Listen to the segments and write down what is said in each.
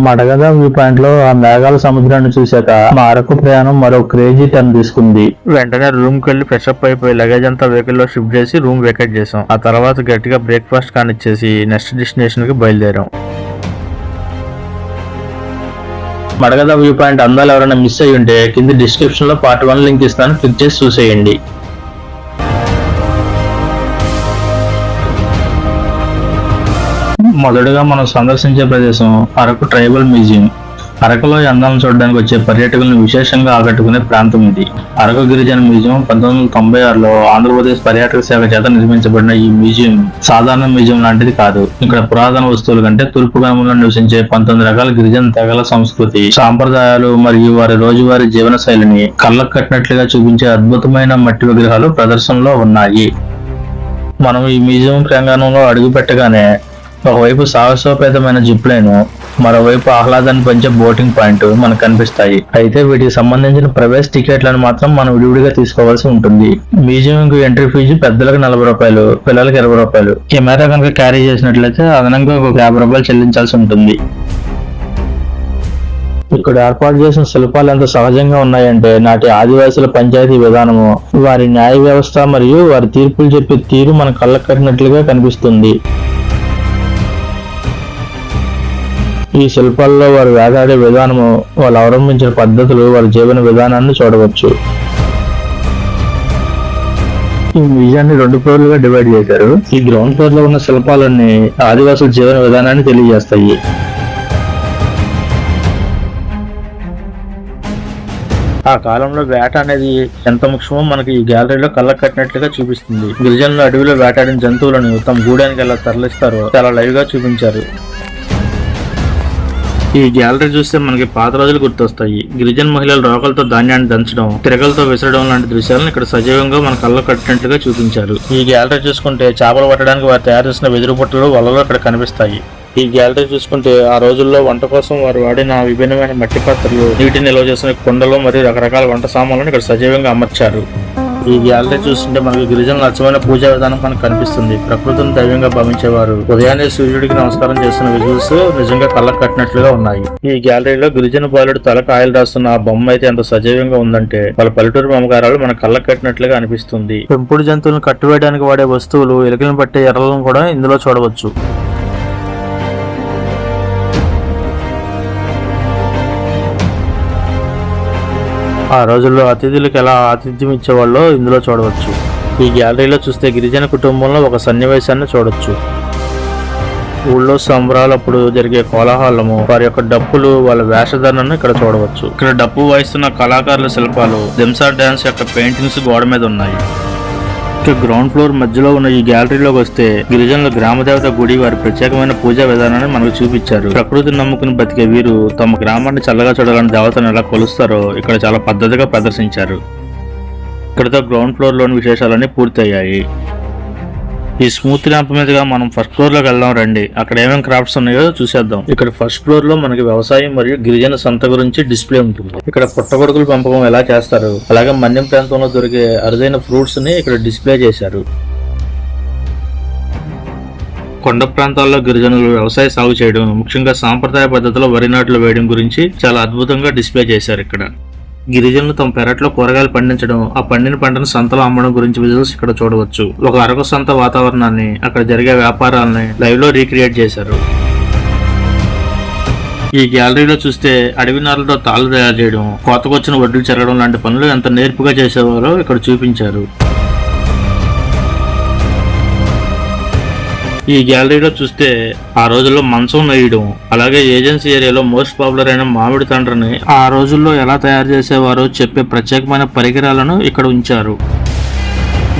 మడగద view point లో ఆ మేఘాల సముద్రాన్ని చూశాక మా అరకు ప్రయాణం మరో క్రేజీ టర్న్ తీసుకుంది. వెంటనే రూమ్ కి వెళ్లి ఫ్రెష్ అప్ అయిపోయి లగేజ్ అంతా వెహికల్ లో షిఫ్ట్ చేసి రూమ్ వేకేట్ చేసాం. ఆ తర్వాత గట్టిగా బ్రేక్ఫాస్ట్ కానిచ్చేసి నెక్స్ట్ డెస్టినేషన్ కి బయలుదేరాం. మడగద వ్యూ పాయింట్ అందాలు ఎవరైనా మిస్ అయ్యి ఉంటే కింద డిస్క్రిప్షన్ లో పార్ట్ 1 లింక్ ఇస్తాను, క్లిక్ చేసి చూసేయండి. మొదటగా మనం సందర్శించే ప్రదేశం అరకు ట్రైబల్ మ్యూజియం. అరకులో ఈ అందాలను చూడడానికి వచ్చే పర్యాటకులను విశేషంగా ఆకట్టుకునే ప్రాంతం ఇది. అరకు గిరిజన మ్యూజియం 1996లో ఆంధ్రప్రదేశ్ పర్యాటక శాఖ చేత నిర్మించబడిన ఈ మ్యూజియం సాధారణ మ్యూజియం లాంటిది కాదు. ఇక్కడ పురాతన వస్తువుల కంటే తూర్పు కనుమలో నివసించే 19 రకాల గిరిజన తెగల సంస్కృతి, సాంప్రదాయాలు మరియు వారి రోజువారీ జీవన శైలిని కళ్ళకు కట్టినట్లుగా చూపించే అద్భుతమైన మట్టి విగ్రహాలు ప్రదర్శనలో ఉన్నాయి. మనం ఈ మ్యూజియం ప్రాంగణంలో అడుగు పెట్టగానే ఒకవైపు సాహసోపేతమైన జిప్ లైన్, మరోవైపు ఆహ్లాదాన్ని పెంచే బోటింగ్ పాయింట్ మనకు కనిపిస్తాయి. అయితే వీటికి సంబంధించిన ప్రవేశ టికెట్లను మాత్రం మనం విడివిడిగా తీసుకోవాల్సి ఉంటుంది. మ్యూజియం కు ఎంట్రీ ఫీజు పెద్దలకు 40 రూపాయలు, పిల్లలకు 20 రూపాయలు. కెమెరా కనుక క్యారీ చేసినట్లయితే అదనంగా ఒక 50 రూపాయలు చెల్లించాల్సి ఉంటుంది. ఇక్కడ ఏర్పాటు చేసిన శిల్పాలు ఎంత సహజంగా ఉన్నాయంటే నాటి ఆదివాసుల పంచాయతీ విధానము, వారి న్యాయ వ్యవస్థ మరియు వారి తీర్పులు చెప్పే తీరు మన కళ్ళకు కట్టినట్లుగా కనిపిస్తుంది. ఈ శిల్పాల్లో వారు వేటాడే విధానము, వాళ్ళు అవలంబించిన పద్ధతులు, వారి జీవన విధానాన్ని చూడవచ్చు. ఈ మ్యూజియాన్ని 2 ఫ్లోర్లుగా డివైడ్ చేశారు. ఈ గ్రౌండ్ ఫ్లోర్ లో ఉన్న శిల్పాలన్నీ ఆదివాసుల జీవన విధానాన్ని తెలియజేస్తాయి. ఆ కాలంలో వేట అనేది ఎంత ముఖ్యమో మనకి ఈ గ్యాలరీలో కళ్ళకు కట్టినట్లుగా చూపిస్తుంది. గిరిజనులు అడవిలో వేటాడిన జంతువులను తమ గూడానికి ఎలా తరలిస్తారో చాలా లైవ్ గా చూపించారు. ఈ గ్యాలరీ చూస్తే మనకి పాత రోజులు గుర్తొస్తాయి. గిరిజన మహిళలు రోకలతో ధాన్యాన్ని దంచడం, తిరగలతో విసరడం లాంటి దృశ్యాలను ఇక్కడ సజీవంగా మన కళ్ళకు కట్టినట్లుగా చూపించారు. ఈ గ్యాలరీ చూసుకుంటే చేపలు పట్టడానికి వారు తయారు చేసిన వెదురు పుట్టలు వలలో ఇక్కడ కనిపిస్తాయి. ఈ గ్యాలరీ చూసుకుంటే ఆ రోజుల్లో వంట కోసం వారు వాడిన విభిన్నమైన మట్టి పాత్రలు, నీటిని నిల్వ చేసిన కుండలు మరియు రకరకాల వంట సామాన్లను ఇక్కడ సజీవంగా అమర్చారు. ఈ గ్యాలరీ చూస్తుంటే మనకు గిరిజనుల అచ్చమైన పూజా విధానం మనకు కనిపిస్తుంది. ప్రకృతిని దైవంగా భావించేవారు ఉదయాన్నే సూర్యుడికి నమస్కారం చేస్తున్న విజువల్స్ నిజంగా కళ్ళకు కట్టినట్లుగా ఉన్నాయి. ఈ గ్యాలరీలో గిరిజన బాలుడు తలకు ఆయిల్ రాస్తున్న ఆ బొమ్మ అయితే ఎంత సజీవంగా ఉందంటే వాళ్ళ పల్లెటూరు మమకారాలు మన కళ్ళకు కట్టినట్లుగా అనిపిస్తుంది. పెంపుడు జంతువులను కట్టివేయడానికి వాడే వస్తువులు, ఎలుకలను పట్టే ఎర్రలను కూడా ఇందులో చూడవచ్చు. ఆ రోజుల్లో అతిథులకు ఎలా ఆతిథ్యం ఇచ్చేవాళ్ళో ఇందులో చూడవచ్చు. ఈ గ్యాలరీలో చూస్తే గిరిజన కుటుంబంలో ఒక సన్నివేశాన్ని చూడొచ్చు. ఊళ్ళో సంబరాలప్పుడు జరిగే కోలాహలము, వారి యొక్క డప్పులు, వాళ్ళ వేషధారణను ఇక్కడ చూడవచ్చు. ఇక్కడ డప్పు వాయిస్తున్న కళాకారుల శిల్పాలు, దింసా డాన్స్ యొక్క పెయింటింగ్స్ గోడ మీద ఉన్నాయి. గ్రౌండ్ ఫ్లోర్ మధ్యలో ఉన్న ఈ గ్యాలరీలోకి వస్తే గిరిజనుల గ్రామదేవత గుడి, వారి ప్రత్యేకమైన పూజా విధానాన్ని మనకు చూపించారు. ప్రకృతిని నమ్ముకుని బతికే వీరు తమ గ్రామాన్ని చల్లగా చూడాలని దేవతను ఎలా కొలుస్తారో ఇక్కడ చాలా పద్ధతిగా ప్రదర్శించారు. ఇక్కడతో గ్రౌండ్ ఫ్లోర్ లోని విశేషాలన్నీ పూర్తయ్యాయి. ఈ స్మూత్ ల్యాంప్ మీదుగా మనం ఫస్ట్ ఫ్లోర్ లోకి వెళ్దాం రండి. అక్కడ ఏమేమి క్రాఫ్ట్స్ ఉన్నాయో చూసేద్దాం. ఇక్కడ ఫస్ట్ ఫ్లోర్ లో మనకి వ్యవసాయం మరియు గిరిజన సంత గురించి డిస్ప్లే ఉంటుంది. ఇక్కడ పుట్టగొడుగుల పెంపకం ఎలా చేస్తారు, అలాగే మన్యం ప్రాంతంలో దొరికే అరుదైన ఫ్రూట్స్ ని ఇక్కడ డిస్ప్లే చేశారు. కొండ ప్రాంతాల్లో గిరిజనులు వ్యవసాయ సాగు చేయడం, ముఖ్యంగా సాంప్రదాయ పద్ధతిలో వరి నాట్లు వేయడం గురించి చాలా అద్భుతంగా డిస్ప్లే చేశారు. ఇక్కడ గిరిజనులు తమ పెరట్లో కూరగాయలు పండించడం, ఆ పండిన పంటను సంతలో అమ్మడం గురించి విజువల్స్ ఇక్కడ చూడవచ్చు. ఒక అరకు సంత వాతావరణాన్ని, అక్కడ జరిగే వ్యాపారాలని లైవ్ లో రీక్రియేట్ చేశారు. ఈ గ్యాలరీలో చూస్తే అడవి నారలతో తాళ్ళు తయారు చేయడం, కోతకొచ్చిన వడ్లు చెరగడం లాంటి పనులు ఎంత నేర్పుగా చేసేవారో ఇక్కడ చూపించారు. ఈ గ్యాలరీలో చూస్తే ఆ రోజుల్లో మంచం నేయడం, అలాగే ఏజెన్సీ ఏరియాలో మోస్ట్ పాపులర్ అయిన మామిడి తండ్రిని ఆ రోజుల్లో ఎలా తయారు చేసేవారో చెప్పే ప్రత్యేకమైన పరికరాలను ఇక్కడ ఉంచారు.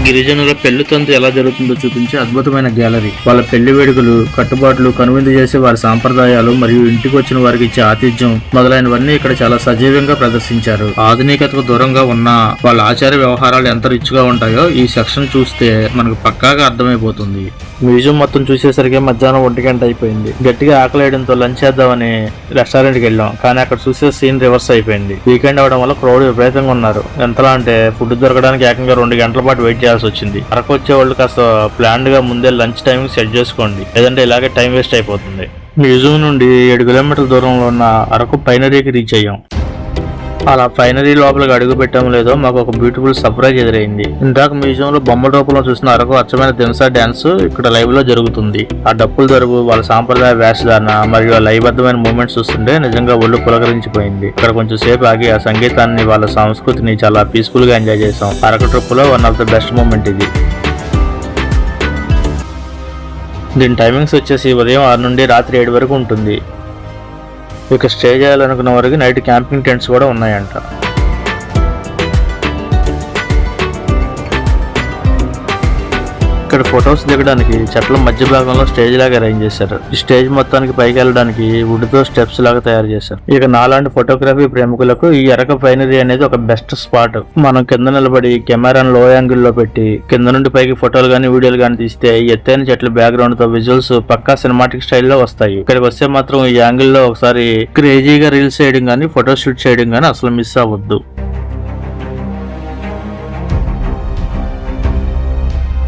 గిరిజనుల పెళ్లి తంతు ఎలా జరుగుతుందో చూపించే అద్భుతమైన గ్యాలరీ. వాళ్ళ పెళ్లి వేడుకలు, కట్టుబాట్లు, కనువిందు చేసే వారి సాంప్రదాయాలు మరియు ఇంటికి వచ్చిన వారికి ఇచ్చే ఆతిథ్యం మొదలైనవన్నీ ఇక్కడ చాలా సజీవంగా ప్రదర్శించారు. ఆధునికతకు దూరంగా ఉన్న వాళ్ళ ఆచార వ్యవహారాలు ఎంత రిచ్ గా ఉంటాయో ఈ సెక్షన్ చూస్తే మనకు పక్కాగా అర్థమైపోతుంది. మ్యూజియం మొత్తం చూసేసరికి మధ్యాహ్నం 1 గంట అయిపోయింది. గట్టిగా ఆకలేయడంతో లంచ్ చేద్దామని రెస్టారెంట్ కి వెళ్ళాం. కానీ అక్కడ చూసే సీన్ రివర్స్ అయిపోయింది. వీకెండ్ అవడం వల్ల క్రౌడ్ విపరీతంగా ఉన్నారు. ఎంతలా అంటే ఫుడ్ దొరకడానికి ఏకంగా 2 గంటల పాటు వెయిట్ చేయాల్సి వచ్చింది. అరకు వచ్చే వాళ్ళు కాస్త ప్లాన్డ్ గా ముందే లంచ్ టైం సెట్ చేసుకోండి, లేదంటే ఇలాగే టైం వేస్ట్ అయిపోతుంది. మ్యూజియం నుండి 7 కిలోమీటర్ల దూరంలో ఉన్న అరకు పైనరీకి రీచ్ అయ్యాం. అలా ఫైనరీ లోపలికి అడుగు పెట్టాము లేదో మాకు ఒక బ్యూటిఫుల్ సర్ప్రైజ్ ఎదురైంది. ఇందాక మ్యూజియం లో బొమ్మల రూపంలో చూసిన అరకు అచ్చమైన దింసా డాన్స్ ఇక్కడ లైవ్ లో జరుగుతుంది. ఆ డప్పుల దరువు, వాళ్ళ సాంప్రదాయ వేషధారణ మరియు ఆ లయబద్ధమైన మూమెంట్స్ చూస్తుంటే నిజంగా ఒళ్ళు పులకరించిపోయింది. ఇక్కడ కొంచెం సేపు ఆగి ఆ సంగీతాన్ని, వాళ్ళ సంస్కృతిని చాలా పీస్ఫుల్ గా ఎంజాయ్ చేసాం. అరకు ట్రిప్ లో one of the best moment ఇది. దీని టైమింగ్స్ వచ్చేసి ఉదయం 6 నుండి రాత్రి 7 వరకు ఉంటుంది. ఇక స్టే చేయాలనుకున్న వరకు నైట్ క్యాంపింగ్ టెంట్స్ కూడా ఉన్నాయంట. ఇక్కడ ఫొటోస్ దిగడానికి చెట్ల మధ్య భాగంలో స్టేజ్ లాగా అరేంజ్ చేశారు. ఈ స్టేజ్ మొత్తానికి పైకి వెళ్ళడానికి వుడ్ తో స్టెప్స్ లాగా తయారు చేశారు. ఇక నాలాంటి ఫోటోగ్రఫీ ప్రేమికులకు ఈ అరకు పైనరీ అనేది ఒక బెస్ట్ స్పాట్. మనం కింద నిలబడి కెమెరాను లో యాంగిల్ లో పెట్టి కింద నుండి పైకి ఫోటోలు గానీ వీడియోలు గానీ తీస్తే ఈ ఎత్తైన చెట్ల బ్యాక్గ్రౌండ్ తో విజువల్స్ పక్కా సినిమాటిక్ స్టైల్లో వస్తాయి. ఇక్కడికి వస్తే మాత్రం ఈ యాంగిల్ లో ఒకసారి క్రేజీగా రీల్స్ చేయడం గానీ ఫోటో షూట్ చేయడం గానీ అసలు మిస్ అవ్వద్దు.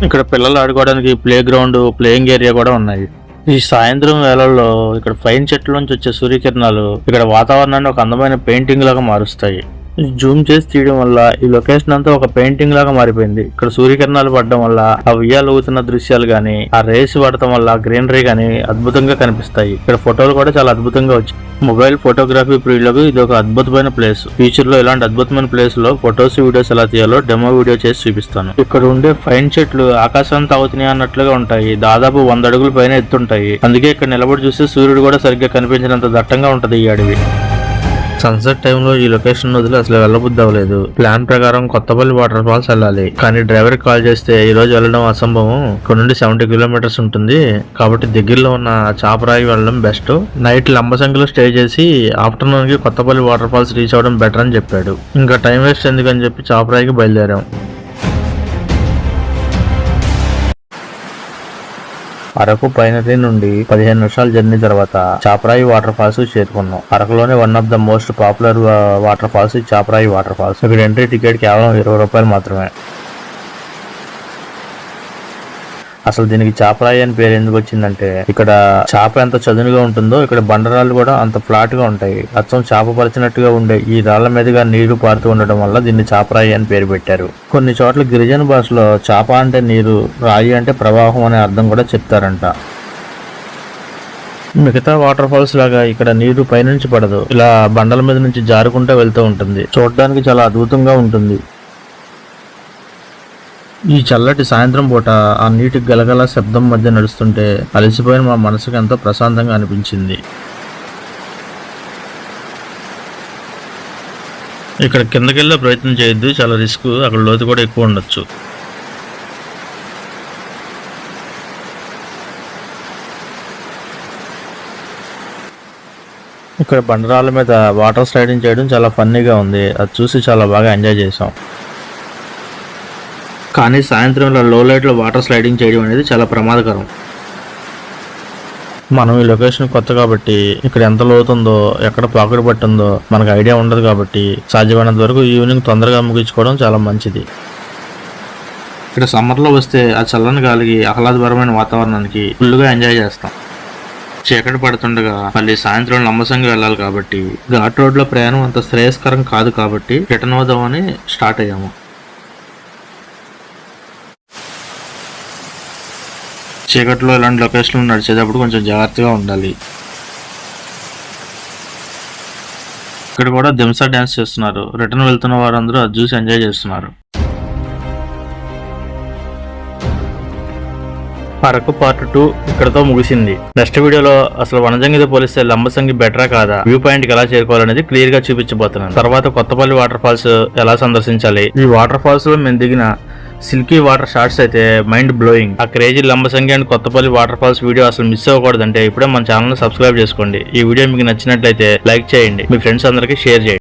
ఇక్కడ పిల్లలు ఆడుకోవడానికి ప్లే గ్రౌండ్, ప్లేయింగ్ ఏరియా కూడా ఉన్నాయి. ఈ సాయంత్రం వేళల్లో ఇక్కడ పైన్ చెట్ల నుంచి వచ్చే సూర్యకిరణాలు ఇక్కడ వాతావరణాన్ని ఒక అందమైన పెయింటింగ్ లాగా మారుస్తాయి. జూమ్ చేసి తీయడం వల్ల ఈ లొకేషన్ అంతా ఒక పెయింటింగ్ లాగా మారిపోయింది. ఇక్కడ సూర్యకిరణాలు పడడం వల్ల ఆ ఉయ్యాలు ఊగుతున్న దృశ్యాలు గానీ, ఆ రేస్ పడటం వల్ల గ్రీనరీ గానీ అద్భుతంగా కనిపిస్తాయి. ఇక్కడ ఫోటోలు కూడా చాలా అద్భుతంగా వచ్చాయి. మొబైల్ ఫోటోగ్రఫీ ప్రియులకు ఇది ఒక అద్భుతమైన ప్లేస్. ఫ్యూచర్ లో ఇలాంటి అద్భుతమైన ప్లేస్ లో ఫొటోస్, వీడియోస్ ఎలా తీయాలో డెమో వీడియో చేసి చూపిస్తాను. ఇక్కడ ఉండే ఫైన్ చెట్లు ఆకాశాన్ని తాగుతున్నాయి అన్నట్లుగా ఉంటాయి. దాదాపు 100 అడుగుల పైన ఎత్తుంటాయి. అందుకే ఇక్కడ నిలబడి చూస్తే సూర్యుడు కూడా సరిగ్గా కనిపించినంత దట్టంగా ఉంటది ఈ అడవి. సన్సెట్ టైంలో ఈ లొకేషన్ వదిలి అసలు వెళ్ళబుద్ధి అవ్వలేదు. ప్లాన్ ప్రకారం కొత్తపల్లి వాటర్ ఫాల్స్ వెళ్ళాలి, కానీ డ్రైవర్ కాల్ చేస్తే ఈ రోజు వెళ్ళడం అసంభవం. ఇక్కడ నుండి 70 కిలోమీటర్స్ ఉంటుంది కాబట్టి దగ్గరలో ఉన్న చాపరాయి వెళ్ళడం బెస్ట్. నైట్ లంబసంగిలో స్టే చేసి ఆఫ్టర్నూన్ కి కొత్తపల్లి వాటర్ ఫాల్స్ రీచ్ అవ్వడం బెటర్ అని చెప్పాడు. ఇంకా టైం వేస్ట్ ఎందుకని చెప్పి చాపరాయికి బయలుదేరాం. అరకు పైనరీ నుండి 15 నిమిషాల జర్నీ తర్వాత చాపరాయి వాటర్ ఫాల్స్ చేరుకున్నాం. అరకులోనే one of the most popular waterfalls Chaparai waterfalls. ఇక్కడ ఎంట్రీ టికెట్ కేవలం 20 రూపాయలు మాత్రమే. అసలు దీనికి చాపరాయి అని పేరు ఎందుకు వచ్చిందంటే ఇక్కడ చాప ఎంత చదునుగా ఉంటుందో ఇక్కడ బండరాళ్ళు కూడా అంత ఫ్లాట్ గా ఉంటాయి. అచ్చం చాప పరిచినట్టుగా ఉండే ఈ రాళ్ల మీదుగా నీరు పారుతూ ఉండడం వల్ల దీన్ని చాపరాయి అని పేరు పెట్టారు. కొన్ని చోట్ల గిరిజన భాషలో చాప అంటే నీరు, రాయి అంటే ప్రవాహం అనే అర్థం కూడా చెప్తారంట. మిగతా వాటర్ ఫాల్స్ లాగా ఇక్కడ నీరు పైనుంచి పడదు, ఇలా బండల మీద నుంచి జారుకుంటూ వెళ్తూ ఉంటుంది. చూడడానికి చాలా అద్భుతంగా ఉంటుంది. ఈ చల్లటి సాయంత్రం పూట ఆ నీటి గలగల శబ్దం మధ్య నడుస్తుంటే అలసిపోయిన మా మనసుకు ఎంతో ప్రశాంతంగా అనిపించింది. ఇక్కడ కిందకెళ్ళే ప్రయత్నం చేయొద్దు, చాలా రిస్క్. అక్కడ లోతు కూడా ఎక్కువ ఉండొచ్చు. ఇక్కడ బండరాళ్ళ మీద వాటర్ స్లైడింగ్ చేయడం చాలా ఫన్నీగా ఉంది. అది చూసి చాలా బాగా ఎంజాయ్ చేసాం. కానీ సాయంత్రంలో లో లైట్ లో వాటర్ స్లైడింగ్ చేయడం అనేది చాలా ప్రమాదకరం. మనం ఈ లొకేషన్ కొత్త కాబట్టి ఇక్కడ ఎంత లోతుందో, ఎక్కడ పాకుడు పట్టిందో మనకు ఐడియా ఉండదు కాబట్టి సాధ్యమైనంత వరకు ఈవినింగ్ తొందరగా ముగించుకోవడం చాలా మంచిది. ఇక్కడ సమ్మర్లో వస్తే ఆ చల్లని గాలికి, ఆహ్లాదకరమైన వాతావరణానికి ఫుల్గా ఎంజాయ్ చేస్తాం. చీకటి పడుతుండగా మళ్ళీ సాయంత్రం లంబసంగి వెళ్ళాలి కాబట్టి ఘాట్ రోడ్ లో ప్రయాణం అంత శ్రేయస్కరం కాదు కాబట్టి రిటర్న్ అవుదామని స్టార్ట్ అయ్యాము. చీకట్లో ఇలాంటి లొకేషన్లు నడిచేటప్పుడు కొంచెం జాగ్రత్తగా ఉండాలి. ఇక్కడ కూడా దింసా డాన్స్ చేస్తున్నారు. రిటర్న్ వెళ్తున్న వారందరూ అది చూసి ఎంజాయ్ చేస్తున్నారు. అరకు పార్ట్ 2 ఇక్కడతో ముగిసింది. నెక్స్ట్ వీడియోలో అసలు వనజంగితో పోలిస్తే లంబసంగి బెటరా కాదా, వ్యూ పాయింట్ కి ఎలా చేరుకోవాలనేది క్లియర్ గా చూపించబోతున్నాను. తర్వాత కొత్తపల్లి వాటర్ ఫాల్స్ ఎలా సందర్శించాలి, ఈ వాటర్ ఫాల్స్ లో మేము దిగిన సిల్కీ వాటర్ షాట్స్ అయితే మైండ్ బ్లోయింగ్. ఆ crazy Lambasingi and Kothapalli water falls video అసలు మిస్ అవ్వకూడదంటే ఇప్పుడే మన ఛానల్ ని సబ్స్క్రైబ్ చేసుకోండి. ఈ వీడియో మీకు నచ్చినట్లయితే లైక్ చేయండి, మీ ఫ్రెండ్స్ అందరికీ షేర్ చేయండి.